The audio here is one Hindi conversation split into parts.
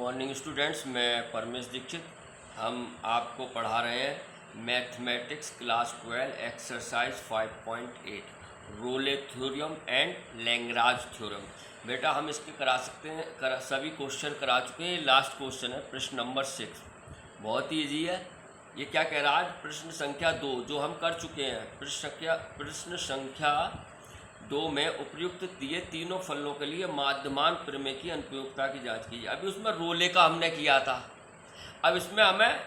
मॉर्निंग स्टूडेंट्स, मैं परमेश दीक्षित। हम आपको पढ़ा रहे हैं mathematics class 12 exercise 5.8 role theorem and Lagrange theorem. बेटा हम इसके करा सकते हैं, सभी क्वेश्चन करा चुके हैं। लास्ट क्वेश्चन है प्रश्न नंबर 6, बहुत ही ईजी है। ये क्या कह रहा है? प्रश्न संख्या 2 जो हम कर चुके हैं, प्रश्न संख्या 2 में उपर्युक्त दिए तीनों फलनों के लिए माध्यमान प्रमेय की अनुप्रयोगता की जांच कीजिए। अभी उसमें रोले का हमने किया था, अब इसमें हमें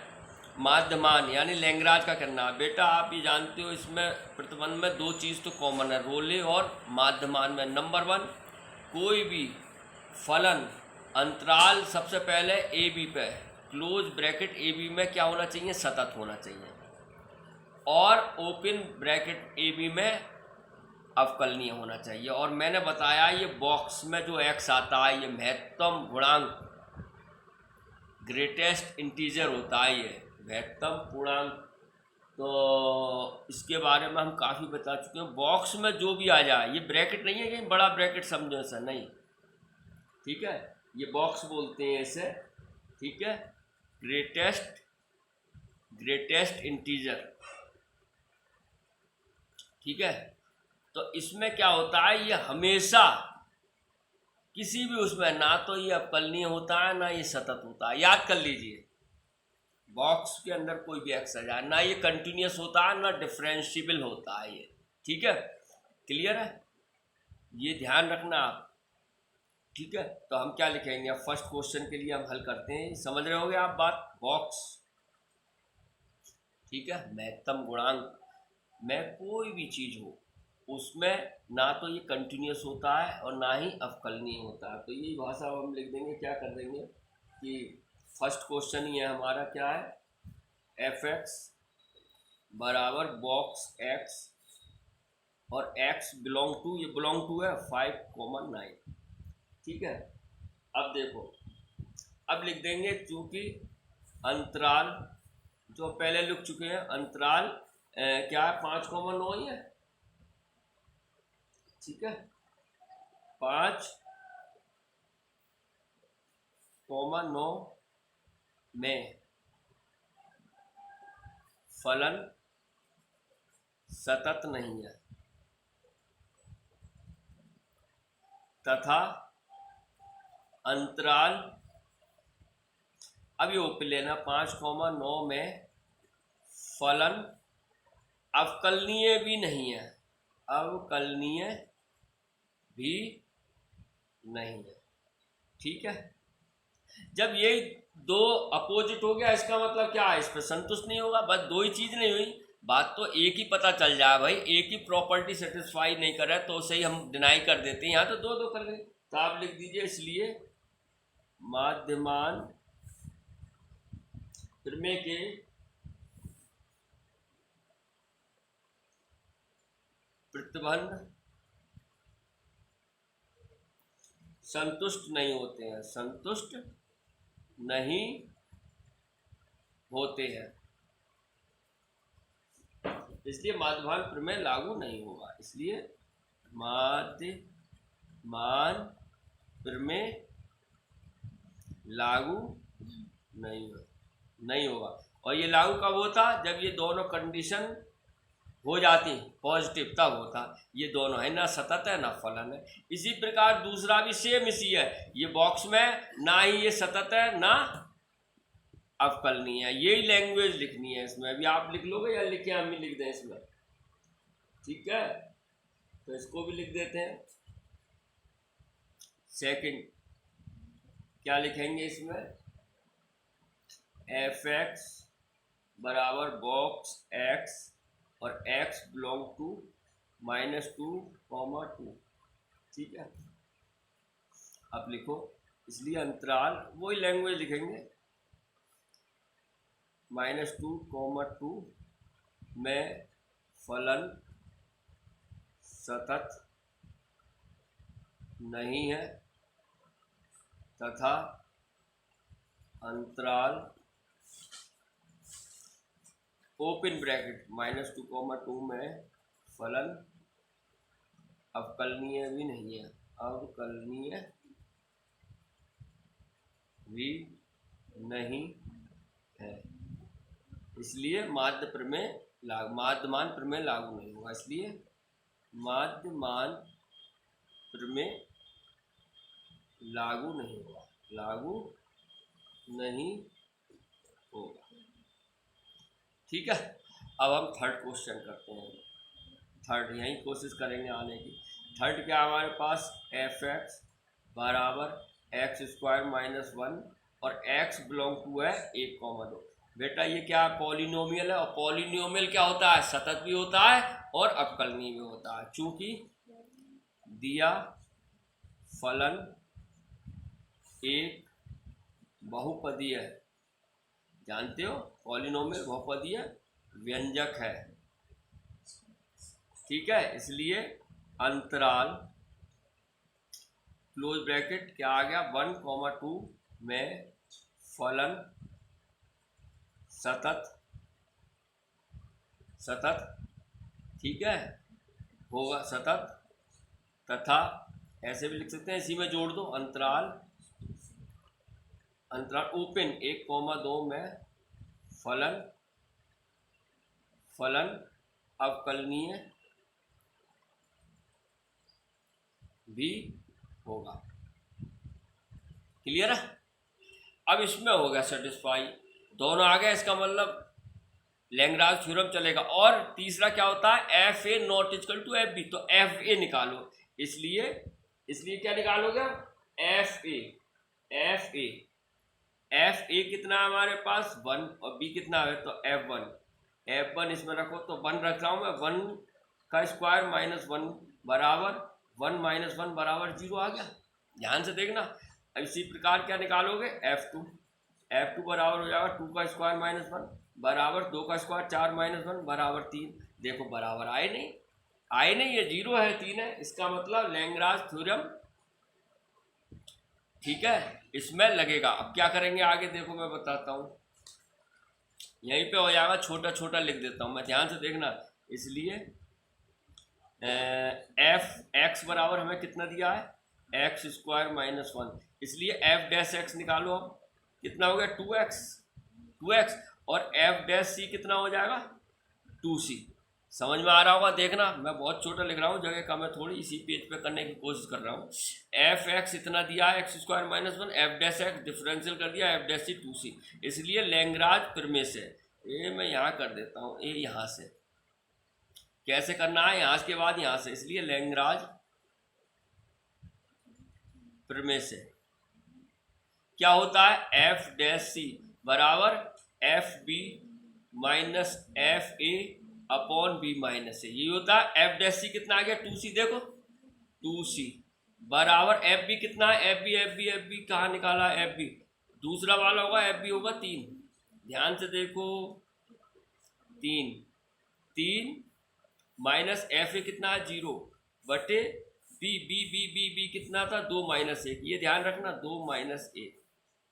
माध्यमान यानी लैग्रांज का करना है। बेटा आप ये जानते हो, इसमें प्रतिबंध में दो चीज़ तो कॉमन है, रोले और माध्यमान में। नंबर 1, कोई भी फलन अंतराल सबसे पहले ए बी पे, क्लोज ब्रैकेट ए बी में क्या होना चाहिए? सतत होना चाहिए, और ओपन ब्रैकेट ए बी में अवकलनीय होना चाहिए। और मैंने बताया ये बॉक्स में जो एक्स आता है ये महत्तम गुणांक, ग्रेटेस्ट इंटीजर होता है, ये महत्तम पूर्णांक। तो इसके बारे में हम काफ़ी बता चुके हैं। बॉक्स में जो भी आ जाए, ये ब्रैकेट नहीं है कि बड़ा ब्रैकेट समझो ऐसा नहीं, ठीक है, ये बॉक्स बोलते हैं इसे, ठीक है। ग्रेटेस्ट इंटीजर, ठीक है। तो इसमें क्या होता है, ये हमेशा किसी भी उसमें ना तो ये अवकलनीय होता है ना ये सतत होता है। याद कर लीजिए, बॉक्स के अंदर कोई भी एक्स आ जाए, ना ये कंटिन्यूस होता है ना डिफरेंशिएबल होता है ये, ठीक है। क्लियर है, ये ध्यान रखना आप, ठीक है। तो हम क्या लिखेंगे? अब फर्स्ट क्वेश्चन के लिए हम हल करते हैं। समझ रहे होगे आप बात? बॉक्स, ठीक है, महत्तम गुणांक में कोई भी चीज़ हो उसमें ना तो ये कंटिन्यूस होता है और ना ही अवकलनीय होता है। तो यही भाषा हम लिख देंगे, क्या कर देंगे कि फर्स्ट क्वेश्चन ही है हमारा, क्या है? एफ एक्स बराबर बॉक्स एक्स और एक्स बिलोंग टू, ये बिलोंग टू है 5,9, ठीक है। अब देखो, अब लिख देंगे चूंकि अंतराल जो पहले लिख चुके हैं, अंतराल क्या है? 5,9 ही है, ठीक है। 5,9 में फलन सतत नहीं है तथा अंतराल, अब ये ओपन लेना, 5,9 में फलन अवकलनीय भी नहीं है, अवकलनीय भी नहीं है, ठीक है। जब ये दो अपोजिट हो गया, इसका मतलब क्या है? इस पर संतुष्ट नहीं होगा। बस दो ही चीज नहीं हुई, बात तो एक ही पता चल जाए भाई, एक ही प्रॉपर्टी सेटिस्फाई नहीं कर रहा है तो उसे ही हम डिनाई कर देते हैं। यहाँ तो दो दो कर गए, तो आप लिख दीजिए इसलिए माध्यमान प्रमेय के प्रतिबंध संतुष्ट नहीं होते हैं, संतुष्ट नहीं होते हैं, इसलिए माध्यमान प्रमेय लागू नहीं होगा। इसलिए माध्यमान प्रमेय लागू नहीं होगा। और ये लागू कब होता? जब ये दोनों कंडीशन हो जाती पॉजिटिव, तब होता। ये दोनों है, ना सतत है ना फलन है। इसी प्रकार दूसरा भी सेम इसी है, ये बॉक्स में ना ही ये सतत है ना अवकलनीय है। यही लैंग्वेज लिखनी है इसमें। अभी आप लिख लोगे या लिखे हम ही लिख दें इसमें? ठीक है, तो इसको भी लिख देते हैं। सेकंड क्या लिखेंगे इसमें? एफ एक्स बराबर बॉक्स एक्स और x बिलोंग टू -2,2, ठीक है। अब लिखो, इसलिए अंतराल वही लैंग्वेज लिखेंगे, -2,2 में फलन सतत नहीं है तथा अंतराल ओपन ब्रैकेट -2,2 में फलन अवकलनीय भी नहीं है, अवकलनीय भी नहीं है, इसलिए माध्यमान प्रमेय लागू नहीं होगा, इसलिए माध्यमान प्रमेय लागू नहीं होगा। ठीक है, अब हम थर्ड क्वेश्चन करते हैं। थर्ड यही कोशिश करेंगे आने की। थर्ड क्या हमारे पास, एफ एक्स बराबर एक्स स्क्वायर माइनस 1 और x बिलोंग टू है 1,2। बेटा ये क्या है, पॉलिनोमियल है, और पॉलिनोमियल क्या होता है, सतत भी होता है और अवकलनीय भी होता है। चूंकि दिया फलन एक बहुपदीय है, जानते हो पॉलिनोमियल बहुपदीय व्यंजक है, ठीक है, इसलिए अंतराल क्लोज ब्रैकेट क्या आ गया 1,2 में फलन सतत ठीक है होगा, सतत तथा ऐसे भी लिख सकते हैं, इसी में जोड़ दो अंतराल ओपन 1,2 में फलन अवकलनीय भी होगा। क्लियर है, अब इसमें हो गया सेटिस्फाई, दोनों आ गए, इसका मतलब लैग्रांज थ्योरम चलेगा। और तीसरा क्या होता है, f a not equal to f b, तो एफ ए निकालो, इसलिए क्या निकालोगे, एफ ए कितना है हमारे पास 1 और बी कितना है, तो एफ वन इसमें रखो, तो 1 रख रहा हूं मैं, 1 का स्क्वायर माइनस 1 बराबर 1 माइनस 1 बराबर 0 आ गया। ध्यान से देखना, अब इसी प्रकार क्या निकालोगे, एफ टू बराबर हो जाएगा 2 का स्क्वायर माइनस 1 बराबर 2 का स्क्वायर 4 माइनस 1 बराबर 3। देखो बराबर आए नहीं, ये 0 है 3 है, इसका मतलब लैग्रांज थ्योरम ठीक है इसमें लगेगा। अब क्या करेंगे आगे, देखो मैं बताता हूँ, यहीं पे हो जाएगा, छोटा छोटा लिख देता हूँ मैं, ध्यान से देखना। इसलिए एफ एक्स बराबर हमें कितना दिया है, एक्स स्क्वायर माइनस 1, इसलिए एफ डैश एक्स निकालो, अब कितना हो गया 2x और एफ डैश सी कितना हो जाएगा 2c। समझ में आ रहा होगा, देखना मैं बहुत छोटा लिख रहा हूँ, जगह कम है थोड़ी, इसी पेज पे करने की कोशिश कर रहा हूँ। एफ एक्स इतना दिया है x square minus 1, F dash x differential कर दिया, एफ डैश सी 2c, इसलिए लैग्रांज प्रमेय से ये मैं यहाँ कर देता हूँ, ये यहाँ से कैसे करना है, यहाँ के बाद यहाँ से, इसलिए लैग्रांज प्रमेय से क्या होता है, एफ डैश सी बराबर f b minus f a upon b minus a, ये होता है। एफ डैश सी कितना आ गया 2c, देखो 2c बराबर एफ बी कितना है, एफ बी कहाँ निकाला, एफ बी दूसरा वाला होगा, एफ बी होगा 3, ध्यान से देखो 3 माइनस एफ ए कितना है 0 बटे बी कितना था 2 माइनस 1, ये ध्यान रखना 2 माइनस 1।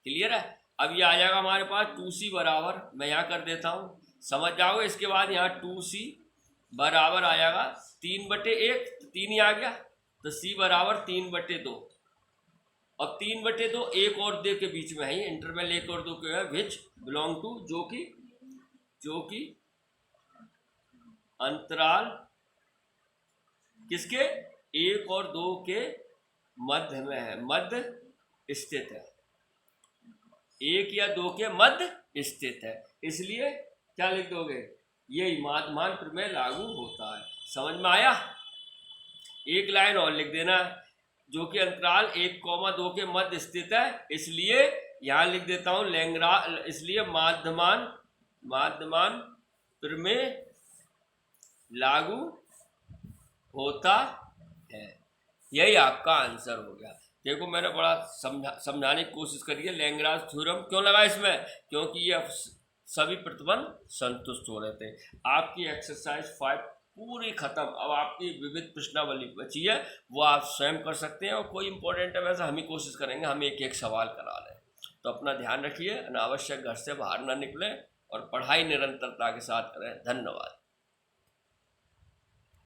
क्लियर है, अब ये आ जाएगा हमारे पास 2c बराबर, मैं यहाँ कर देता हूँ, समझ जाओगे। इसके बाद यहाँ 2c बराबर आ जाएगा 3/1, 3 ही आ गया, तो c बराबर 3/2, अब 3/2 1 और 2 के बीच में है, इंटरवल 1 और 2 के है, विच बिलोंग टू, जो कि अंतराल किसके 1 और 2 के मध्य में है, मध्य स्थित है, 1 या 2 के मध्य स्थित है, इसलिए क्या लिख दोगे, यही माध्यमान प्रमेय लागू होता है। समझ में आया, एक लाइन और लिख देना, जो कि अंतराल 1,2 के मध्य स्थित है, इसलिए यहाँ लिख देता हूँ इसलिए माध्यमान प्रमेय लागू होता है। यही आपका आंसर हो गया। देखो मैंने बड़ा समझाने की कोशिश करी है, लैग्रांज थ्योरम क्यों लगा इसमें, क्योंकि ये सभी प्रतिबंध संतुष्ट हो रहे थे। आपकी एक्सरसाइज 5 पूरी खत्म, अब आपकी विविध प्रश्नावली बची है, वो आप स्वयं कर सकते हैं, और कोई इंपॉर्टेंट है वैसा हम ही कोशिश करेंगे, हम एक सवाल करा लें। तो अपना ध्यान रखिए, अनावश्यक घर से बाहर ना निकलें और पढ़ाई निरंतरता के साथ करें। धन्यवाद।